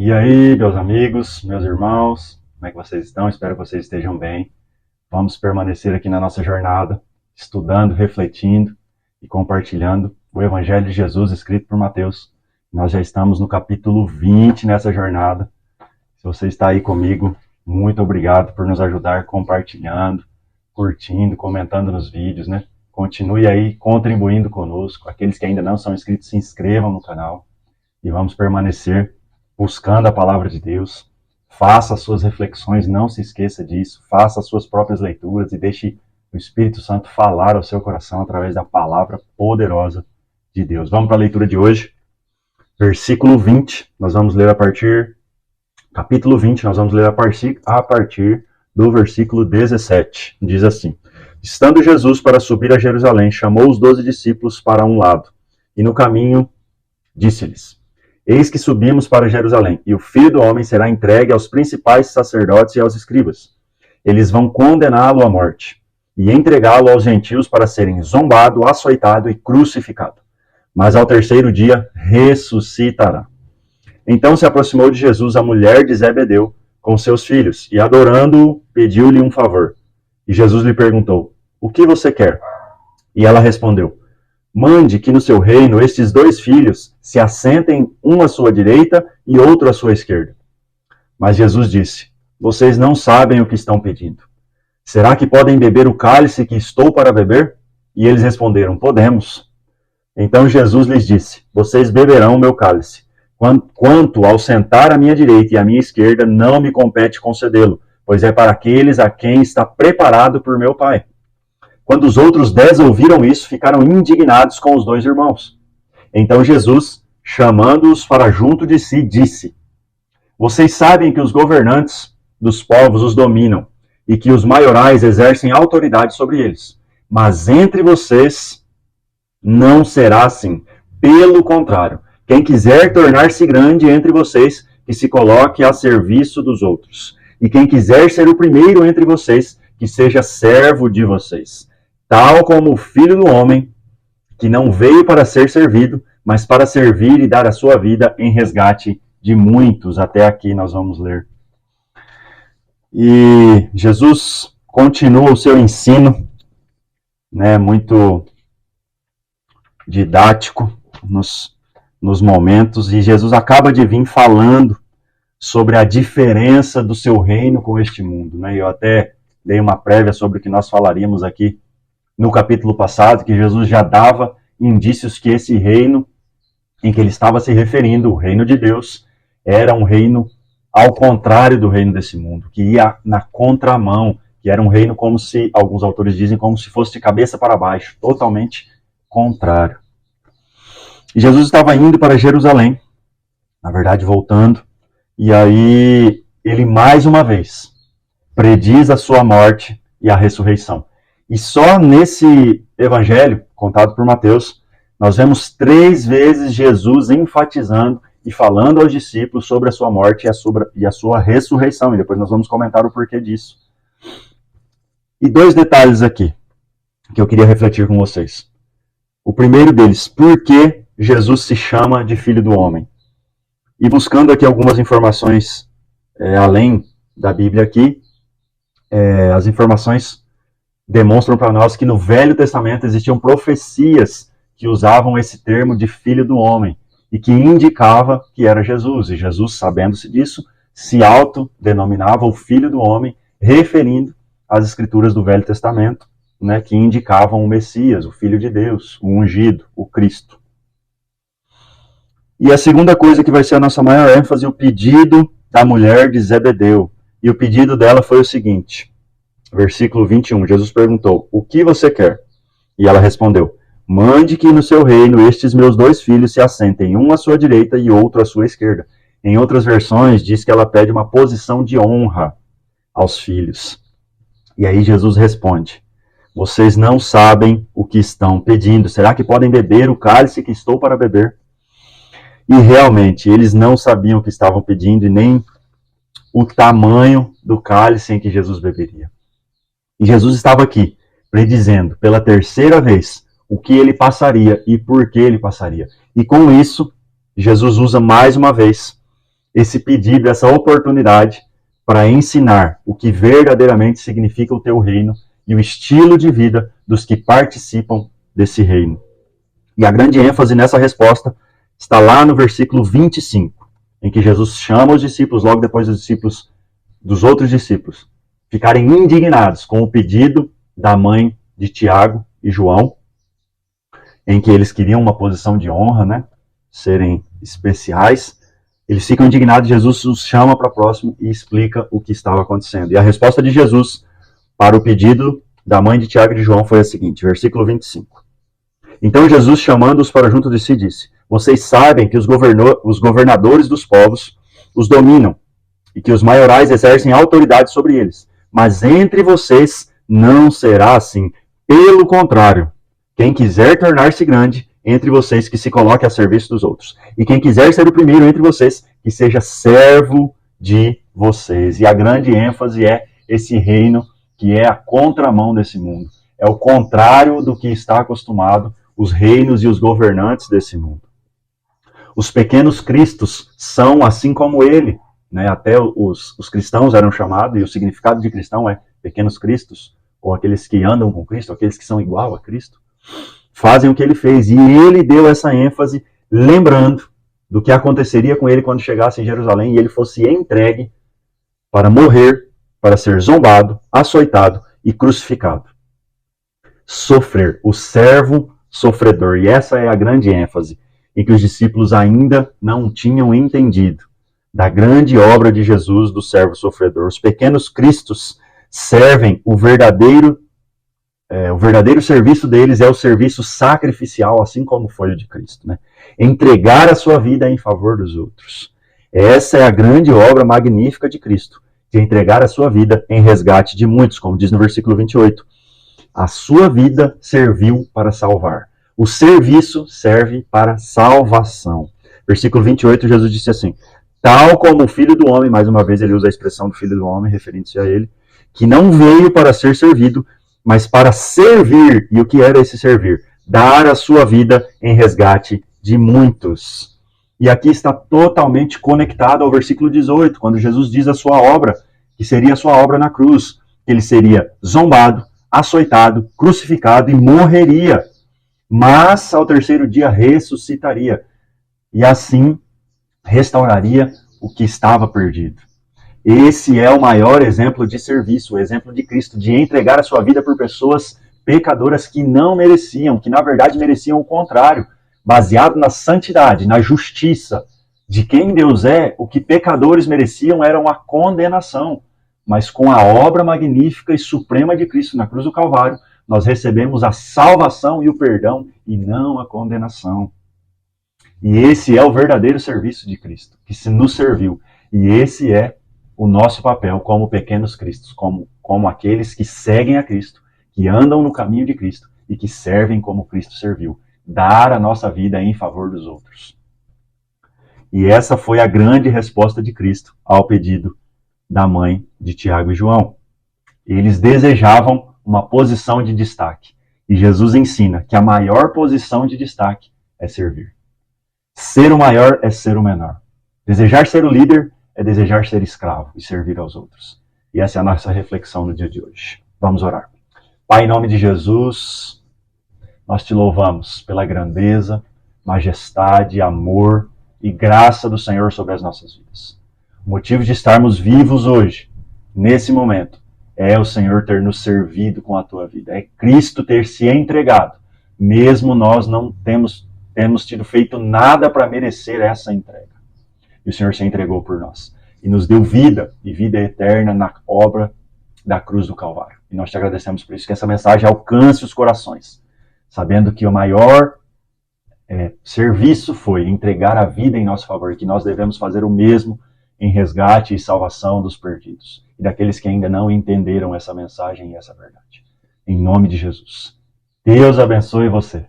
E aí, meus amigos, meus irmãos, como é que vocês estão? Espero que vocês estejam bem. Vamos permanecer aqui na nossa jornada, estudando, refletindo e compartilhando o Evangelho de Jesus escrito por Mateus. Nós já estamos no capítulo 20 nessa jornada. Se você está aí comigo, muito obrigado por nos ajudar compartilhando, curtindo, comentando nos vídeos, né? Continue aí contribuindo conosco. Aqueles que ainda não são inscritos, se inscrevam no canal e vamos permanecer buscando a palavra de Deus. Faça as suas reflexões, não se esqueça disso. Faça as suas próprias leituras e deixe o Espírito Santo falar ao seu coração através da palavra poderosa de Deus. Vamos para a leitura de hoje. Versículo 20, nós vamos ler capítulo 20, nós vamos ler a partir do versículo 17. Diz assim: Estando Jesus para subir a Jerusalém, chamou os 12 discípulos para um lado, e no caminho disse-lhes: Eis que subimos para Jerusalém, e o Filho do Homem será entregue aos principais sacerdotes e aos escribas. Eles vão condená-lo à morte, e entregá-lo aos gentios para serem zombado, açoitado e crucificado. Mas ao terceiro dia ressuscitará. Então se aproximou de Jesus a mulher de Zebedeu com seus filhos, e adorando-o, pediu-lhe um favor. E Jesus lhe perguntou: O que você quer? E ela respondeu: Mande que no seu reino estes 2 filhos se assentem, um à sua direita e outro à sua esquerda. Mas Jesus disse: Vocês não sabem o que estão pedindo. Será que podem beber o cálice que estou para beber? E eles responderam: Podemos. Então Jesus lhes disse: Vocês beberão o meu cálice. Quanto ao sentar à minha direita e à minha esquerda, não me compete concedê-lo, pois é para aqueles a quem está preparado por meu Pai. Quando os outros 10 ouviram isso, ficaram indignados com os 2 irmãos. Então Jesus, chamando-os para junto de si, disse: Vocês sabem que os governantes dos povos os dominam e que os maiorais exercem autoridade sobre eles. Mas entre vocês não será assim. Pelo contrário, quem quiser tornar-se grande entre vocês, que se coloque a serviço dos outros. E quem quiser ser o primeiro entre vocês, que seja servo de vocês. Tal como o Filho do Homem, que não veio para ser servido, mas para servir e dar a sua vida em resgate de muitos. Até aqui nós vamos ler. E Jesus continua o seu ensino, né, muito didático nos momentos, e Jesus acaba de vir falando sobre a diferença do seu reino com este mundo, né? Eu até dei uma prévia sobre o que nós falaríamos aqui no capítulo passado, que Jesus já dava indícios que esse reino em que ele estava se referindo, o reino de Deus, era um reino ao contrário do reino desse mundo, que ia na contramão, que era um reino como se, alguns autores dizem, como se fosse de cabeça para baixo, totalmente contrário. E Jesus estava indo para Jerusalém, na verdade voltando, e aí ele mais uma vez prediz a sua morte e a ressurreição. E só nesse evangelho, contado por Mateus, nós vemos 3 vezes Jesus enfatizando e falando aos discípulos sobre a sua morte e a sua ressurreição. E depois nós vamos comentar o porquê disso. E 2 detalhes aqui, que eu queria refletir com vocês. O primeiro deles, por que Jesus se chama de Filho do Homem? E buscando aqui algumas informações, além da Bíblia aqui, as informações demonstram para nós que no Velho Testamento existiam profecias que usavam esse termo de Filho do Homem e que indicava que era Jesus. E Jesus, sabendo-se disso, se autodenominava o Filho do Homem, referindo às escrituras do Velho Testamento, né, que indicavam o Messias, o Filho de Deus, o ungido, o Cristo. E a segunda coisa que vai ser a nossa maior ênfase, o pedido da mulher de Zebedeu. E o pedido dela foi o seguinte: versículo 21, Jesus perguntou: O que você quer? E ela respondeu: Mande que no seu reino estes meus 2 filhos se assentem, um à sua direita e outro à sua esquerda. Em outras versões diz que ela pede uma posição de honra aos filhos. E aí Jesus responde: Vocês não sabem o que estão pedindo. Será que podem beber o cálice que estou para beber? E realmente, eles não sabiam o que estavam pedindo e nem o tamanho do cálice em que Jesus beberia. E Jesus estava aqui, predizendo pela 3ª vez o que ele passaria e por que ele passaria. E com isso, Jesus usa mais uma vez esse pedido, essa oportunidade para ensinar o que verdadeiramente significa o teu reino e o estilo de vida dos que participam desse reino. E a grande ênfase nessa resposta está lá no versículo 25, em que Jesus chama os discípulos, logo depois dos outros discípulos, ficarem indignados com o pedido da mãe de Tiago e João, em que eles queriam uma posição de honra, né? Serem especiais. Eles ficam indignados, Jesus os chama para próximo e explica o que estava acontecendo. E a resposta de Jesus para o pedido da mãe de Tiago e de João foi a seguinte, versículo 25. Então Jesus, chamando-os para junto de si, disse: vocês sabem que os governadores dos povos os dominam e que os maiorais exercem autoridade sobre eles. Mas entre vocês não será assim. Pelo contrário, quem quiser tornar-se grande entre vocês, que se coloque a serviço dos outros. E quem quiser ser o primeiro entre vocês, que seja servo de vocês. E a grande ênfase é esse reino que é a contramão desse mundo. É o contrário do que está acostumado os reinos e os governantes desse mundo. Os pequenos cristos são assim como ele, né? Até os cristãos eram chamados, e o significado de cristão é pequenos cristos, ou aqueles que andam com Cristo, aqueles que são igual a Cristo, fazem o que ele fez. E ele deu essa ênfase, lembrando do que aconteceria com ele quando chegasse em Jerusalém e ele fosse entregue para morrer, para ser zombado, açoitado e crucificado. Sofrer, o servo sofredor. E essa é a grande ênfase, em que os discípulos ainda não tinham entendido da grande obra de Jesus, do servo sofredor. Os pequenos cristos servem o verdadeiro serviço deles é o serviço sacrificial, assim como foi o de Cristo, né? Entregar a sua vida em favor dos outros. Essa é a grande obra magnífica de Cristo, de entregar a sua vida em resgate de muitos, como diz no versículo 28. A sua vida serviu para salvar. O serviço serve para salvação. Versículo 28, Jesus disse assim: tal como o Filho do Homem, mais uma vez ele usa a expressão do Filho do Homem, referindo-se a ele, que não veio para ser servido, mas para servir. E o que era esse servir? Dar a sua vida em resgate de muitos. E aqui está totalmente conectado ao versículo 18, quando Jesus diz a sua obra, que seria a sua obra na cruz, que ele seria zombado, açoitado, crucificado e morreria, mas ao terceiro dia ressuscitaria, e assim restauraria o que estava perdido. Esse é o maior exemplo de serviço, o exemplo de Cristo, de entregar a sua vida por pessoas pecadoras que não mereciam, que na verdade mereciam o contrário, baseado na santidade, na justiça de quem Deus é. O que pecadores mereciam era a condenação, mas com a obra magnífica e suprema de Cristo na cruz do Calvário, nós recebemos a salvação e o perdão e não a condenação. E esse é o verdadeiro serviço de Cristo, que se nos serviu. E esse é o nosso papel como pequenos cristos, como aqueles que seguem a Cristo, que andam no caminho de Cristo e que servem como Cristo serviu. Dar a nossa vida em favor dos outros. E essa foi a grande resposta de Cristo ao pedido da mãe de Tiago e João. Eles desejavam uma posição de destaque. E Jesus ensina que a maior posição de destaque é servir. Ser o maior é ser o menor. Desejar ser o líder é desejar ser escravo e servir aos outros. E essa é a nossa reflexão no dia de hoje. Vamos orar. Pai, em nome de Jesus, nós te louvamos pela grandeza, majestade, amor e graça do Senhor sobre as nossas vidas. O motivo de estarmos vivos hoje, nesse momento, é o Senhor ter nos servido com a tua vida. É Cristo ter se entregado, mesmo nós não temos tido feito nada para merecer essa entrega. E o Senhor se entregou por nós. E nos deu vida, e vida eterna na obra da cruz do Calvário. E nós te agradecemos por isso, que essa mensagem alcance os corações, sabendo que o maior serviço foi entregar a vida em nosso favor, e que nós devemos fazer o mesmo em resgate e salvação dos perdidos, e daqueles que ainda não entenderam essa mensagem e essa verdade. Em nome de Jesus. Deus abençoe você.